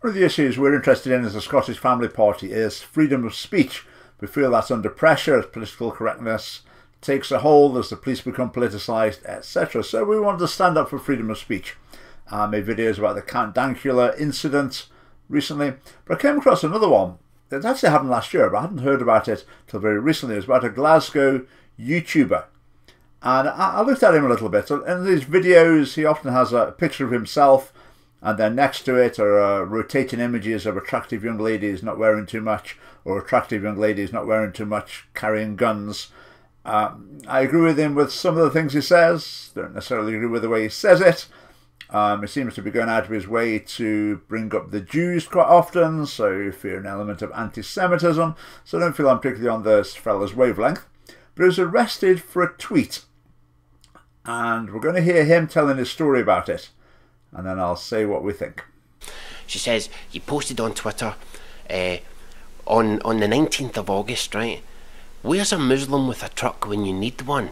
One of the issues we're interested in as a Scottish Family Party is freedom of speech. We feel that's under pressure as political correctness takes a hold, as the police become politicised, etc. So we wanted to stand up for freedom of speech. I made videos about the Count Dankula incident recently, but I came across another one that actually happened last year, but I hadn't heard about it till very recently. It was about a Glasgow YouTuber. And I looked at him a little bit. In these videos, he often has a picture of himself, and then next to it are rotating images of attractive young ladies not wearing too much, or attractive young ladies not wearing too much, carrying guns. I agree with him with some of the things he says. Don't necessarily agree with the way he says it. He seems to be going out of his way to bring up the Jews quite often, so you fear an element of anti-Semitism. So I don't feel I'm particularly on this fella's wavelength. But he was arrested for a tweet. And we're going to hear him telling his story about it. And then I'll say what we think. She says, you posted on Twitter on the 19th of August, right? Where's a Muslim with a truck when you need one?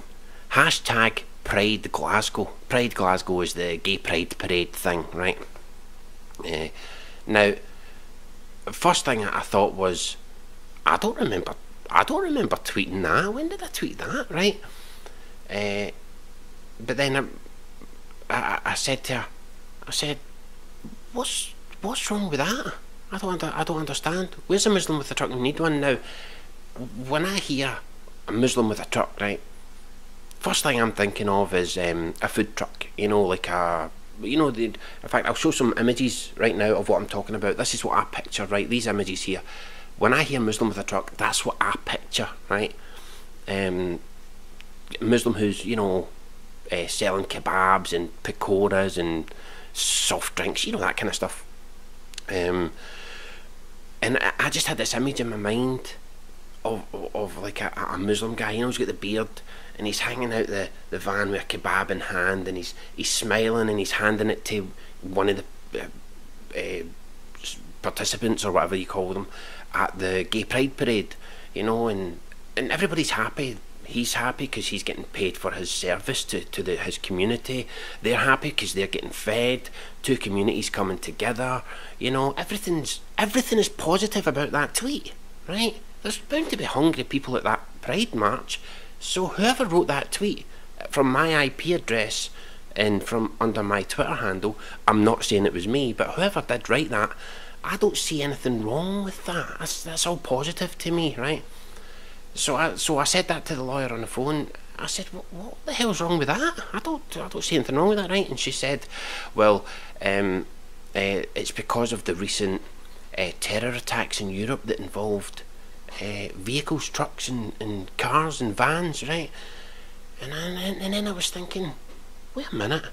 Hashtag Pride Glasgow. Pride Glasgow is the gay pride parade thing, right? Now, first thing I thought was, I don't remember tweeting that. When did I tweet that, right? But then I said to her, I said, what's wrong with that? I don't understand. Where's a Muslim with a truck? We need one now. When I hear a Muslim with a truck, right, first thing I'm thinking of is a food truck. You know, like in fact, I'll show some images right now of what I'm talking about. This is what I picture, right? These images here. When I hear Muslim with a truck, that's what I picture, right? Muslim who's, you know, selling kebabs and pakoras and soft drinks, you know, that kind of stuff. And I just had this image in my mind of like a Muslim guy, you know, he's got the beard and he's hanging out the van with a kebab in hand, and he's smiling and he's handing it to one of the participants or whatever you call them at the gay pride parade, you know, and everybody's happy. He's happy because he's getting paid for his service to his community. They're happy because they're getting fed. Two communities coming together. You know, everything is positive about that tweet, right? There's bound to be hungry people at that Pride March. So whoever wrote that tweet from my IP address and from under my Twitter handle, I'm not saying it was me, but whoever did write that, I don't see anything wrong with that. That's all positive to me, right? So I said that to the lawyer on the phone. I said, what the hell's wrong with that? I don't see anything wrong with that, right? And she said, well, it's because of the recent terror attacks in Europe that involved vehicles, trucks and cars and vans, right? And then I was thinking, wait a minute,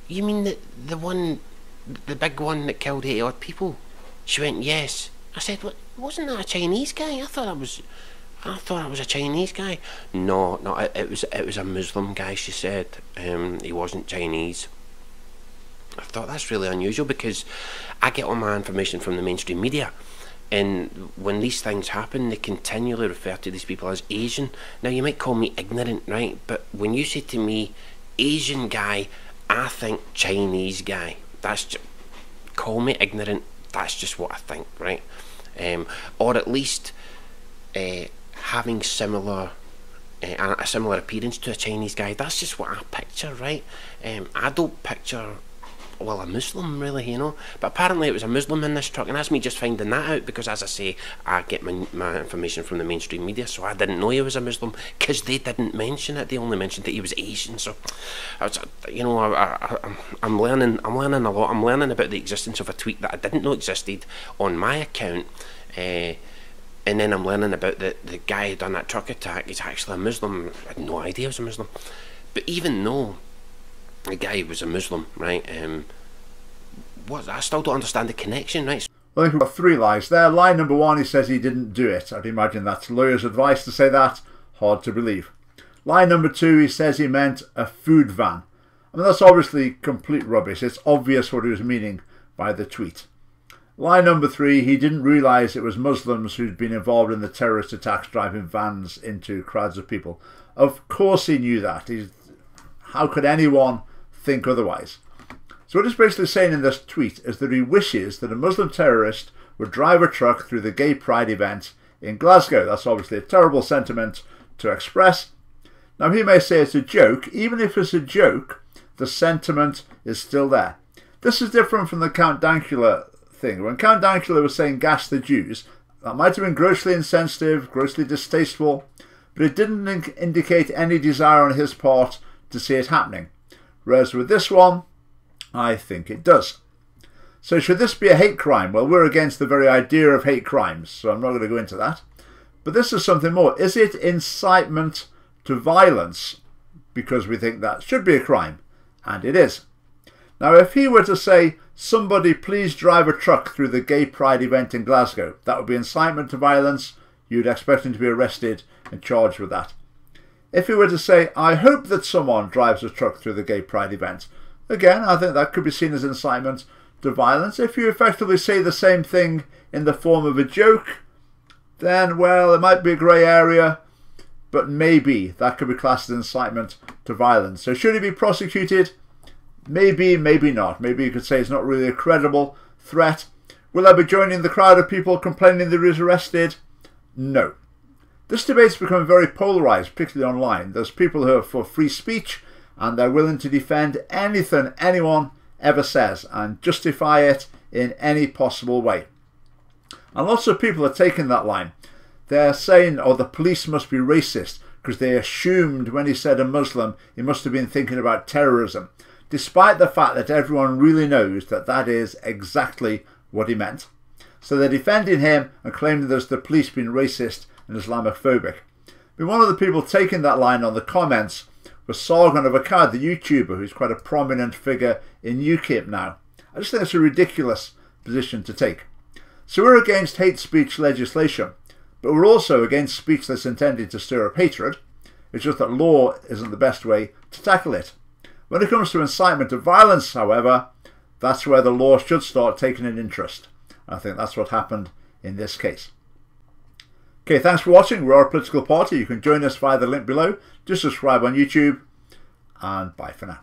you mean the big one that killed 80 odd people? She went, yes. I said, what, wasn't that a Chinese guy? I thought it was a Chinese guy. No, it was a Muslim guy, she said. He wasn't Chinese. I thought that's really unusual because I get all my information from the mainstream media, and when these things happen, they continually refer to these people as Asian. Now, you might call me ignorant, right? But when you say to me, Asian guy, I think Chinese guy. That's just, call me ignorant, that's just what I think, right? Or at least having a similar appearance to a Chinese guy. That's just what I picture, right? I don't picture, well, a Muslim really, you know, but apparently it was a Muslim in this truck, and that's me just finding that out because, as I say, I get my information from the mainstream media, so I didn't know he was a Muslim because they didn't mention it. They only mentioned that he was Asian. So I was, you know, I'm learning a lot. I'm learning about the existence of a tweet that I didn't know existed on my account, and then I'm learning about the guy who done that truck attack. He's actually a Muslim. I had no idea he was a Muslim. But even though the guy was a Muslim, right? I still don't understand the connection, right? Well, I think we've got three lies there. Lie number one, he says he didn't do it. I'd imagine that's lawyer's advice to say that. Hard to believe. Lie number two, he says he meant a food van. I mean, that's obviously complete rubbish. It's obvious what he was meaning by the tweet. Lie number three, he didn't realise it was Muslims who'd been involved in the terrorist attacks driving vans into crowds of people. Of course he knew that. How could anyone think otherwise? So what he's basically saying in this tweet is that he wishes that a Muslim terrorist would drive a truck through the gay pride event in Glasgow. That's obviously a terrible sentiment to express. Now he may say it's a joke. Even if it's a joke, the sentiment is still there. This is different from the Count Dankula thing. When Count Dankula was saying gas the Jews, that might have been grossly insensitive, grossly distasteful, but it didn't indicate any desire on his part to see it happening. Whereas with this one, I think it does. So should this be a hate crime? Well, we're against the very idea of hate crimes, so I'm not going to go into that. But this is something more. Is it incitement to violence? Because we think that should be a crime, and it is. Now, if he were to say, somebody please drive a truck through the gay pride event in Glasgow, that would be incitement to violence. You'd expect him to be arrested and charged with that. If he were to say, I hope that someone drives a truck through the gay pride event, again, I think that could be seen as incitement to violence. If you effectively say the same thing in the form of a joke, then, well, it might be a grey area, but maybe that could be classed as incitement to violence. So should he be prosecuted? Maybe, maybe not. Maybe you could say it's not really a credible threat. Will I be joining the crowd of people complaining that he was arrested? No. This debate's become very polarised, particularly online. There's people who are for free speech and they're willing to defend anything anyone ever says and justify it in any possible way. And lots of people are taking that line. They're saying, oh, the police must be racist because they assumed when he said a Muslim, he must have been thinking about terrorism, despite the fact that everyone really knows that that is exactly what he meant. So they're defending him and claiming there's the police being racist and Islamophobic. But one of the people taking that line on the comments was Sargon of Akkad, the YouTuber, who's quite a prominent figure in UKIP now. I just think it's a ridiculous position to take. So we're against hate speech legislation, but we're also against speech that's intended to stir up hatred. It's just that law isn't the best way to tackle it. When it comes to incitement to violence, however, that's where the law should start taking an interest. I think that's what happened in this case. Okay, thanks for watching. We are a political party. You can join us via the link below. Just subscribe on YouTube, and bye for now.